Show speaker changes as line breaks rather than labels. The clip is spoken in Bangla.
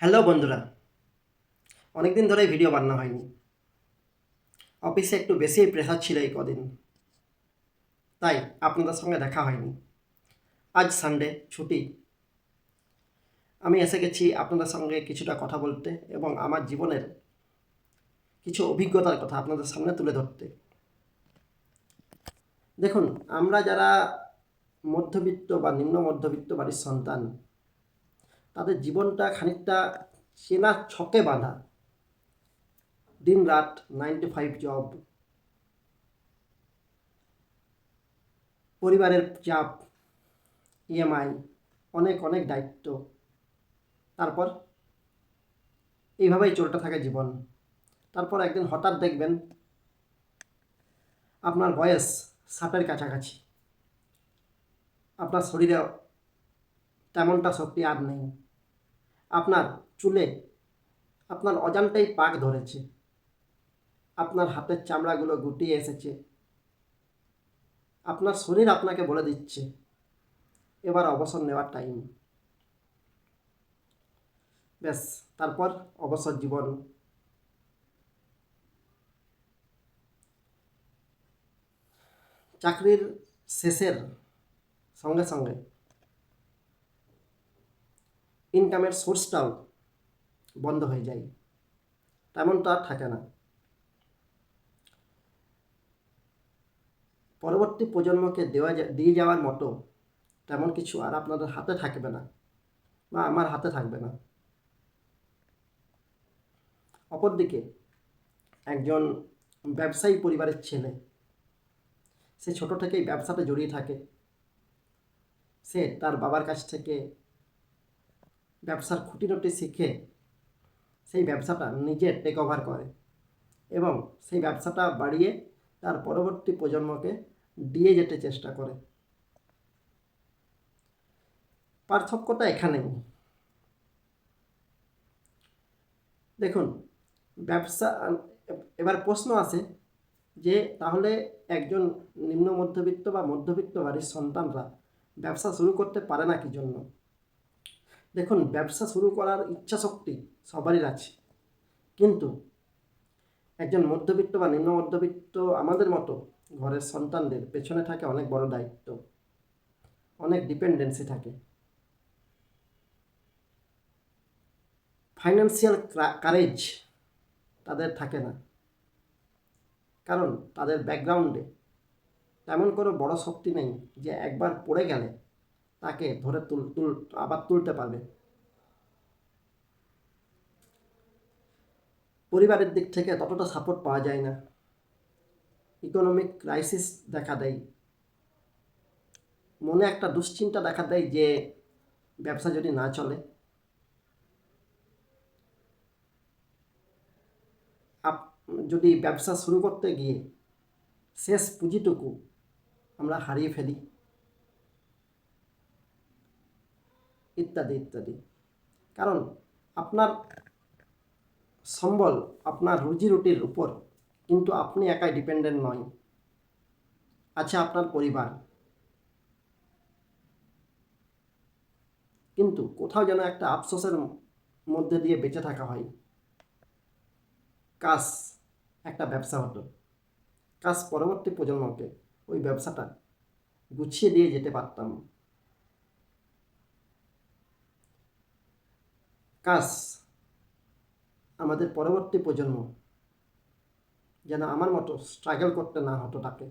হ্যালো বন্ধুরা, অনেক দিন ধরে ভিডিও বানানো হয়নি। অফিসে একটু বেশি প্রেশার ছিল এই কদিন, তাই আপনাদের সঙ্গে দেখা হয়নি। আজ সানডে ছুটি, আমি এসে গেছি আপনাদের সঙ্গে কিছুটা কথা বলতে এবং আমার জীবনের কিছু অভিজ্ঞতার কথা আপনাদের সামনে তুলে ধরতে। দেখুন, আমরা যারা মধ্যবিত্ত বা নিম্ন মধ্যবিত্ত বাড়ির সন্তান, তাদের জীবনটা খানিকটা চেনা ছকে বাঁধা। দিন রাত 9 to 5 জব, পরিবারের চাপ, ইএমআই, অনেক অনেক দায়িত্ব। তারপর এইভাবেই চলতে থাকে জীবন। তারপর একদিন হঠাৎ দেখবেন আপনার বয়স 60-এর কাছাকাছি, আপনার শরীরে তেমনটা শক্তি আর নেই, আপনার চুলে আপনার অজান্তেই পাক ধরেছে, আপনার হাতের চামড়াগুলো গুটিয়ে এসেছে, আপনার শরীর আপনাকে বলে দিচ্ছে এবার অবসর নেওয়ার টাইম। ব্যাস, তারপর অবসর জীবন। চাকরির শেষের সঙ্গে সঙ্গে ইনকামের সোর্সটাও বন্ধ হয়ে যায়, তেমনটা আর থাকে না। পরবর্তী প্রজন্মকে দিয়ে যাওয়ার মতো তেমন কিছু আর আপনাদের হাতে থাকবে না বা আমার হাতে থাকবে না। অপরদিকে একজন ব্যবসায়ী পরিবারের ছেলে, সে ছোট থেকেই ব্যবসাতে জড়িয়ে থাকে। সে তার বাবার কাছ থেকে ব্যবসার খুঁটিনাটি শিখে সেই ব্যবসাটা নিজে টেক ওভার করে এবং সেই ব্যবসাটা বাড়িয়ে তার পরবর্তী প্রজন্মকে দিয়ে যেতে চেষ্টা করে। পার্থক্যটা এখানেই। দেখুন, ব্যবসা, এবার প্রশ্ন আসে যে তাহলে একজন নিম্ন মধ্যবিত্ত বা মধ্যবিত্ত বাড়ির সন্তানরা ব্যবসা শুরু করতে পারে না কি জন্য? দেখুন, ব্যবসা শুরু করার ইচ্ছা শক্তি সবারই আছে, কিন্তু একজন মধ্যবিত্ত বা নিম্ন মধ্যবিত্ত আমাদের মতো ঘরের সন্তানদের পেছনে থাকে অনেক বড় দায়িত্ব, অনেক ডিপেন্ডেন্সি থাকে। ফাইন্যান্সিয়াল কারেজ তাদের থাকে না, কারণ তাদের ব্যাকগ্রাউন্ডে তেমন কোনো বড় শক্তি নেই যে একবার পড়ে গেলে তাকে ধরে আবার তুলতে পারবে। পরিবারের দিক থেকে ততটা সাপোর্ট পাওয়া যায় না। ইকোনমিক ক্রাইসিস দেখা দেয়, মনে একটা দুশ্চিন্তা দেখা দেয় যে ব্যবসা যদি না চলে, যদি ব্যবসা শুরু করতে গিয়ে শেষ পুঁজিটুকু আমরা হারিয়ে ফেলি, ইত্যাদি ইত্যাদি। কারণ আপনার সম্বল, আপনার রুজি রুটির উপর কিন্তু আপনি একাই ডিপেন্ডেন্ট নয়, আছে আপনার পরিবার। কিন্তু কোথাও যেন একটা আফসোসের মধ্যে দিয়ে বেঁচে থাকা হয়। কাশ একটা ব্যবসা হতো, কাশ পরবর্তী প্রজন্মকে ওই ব্যবসাটা গুছিয়ে দিয়ে যেতে পারতাম। কাশ আমাদের পরবর্তী প্রজন্ম যেন আমার মতো স্ট্রাগল করতে না হতো তাকে।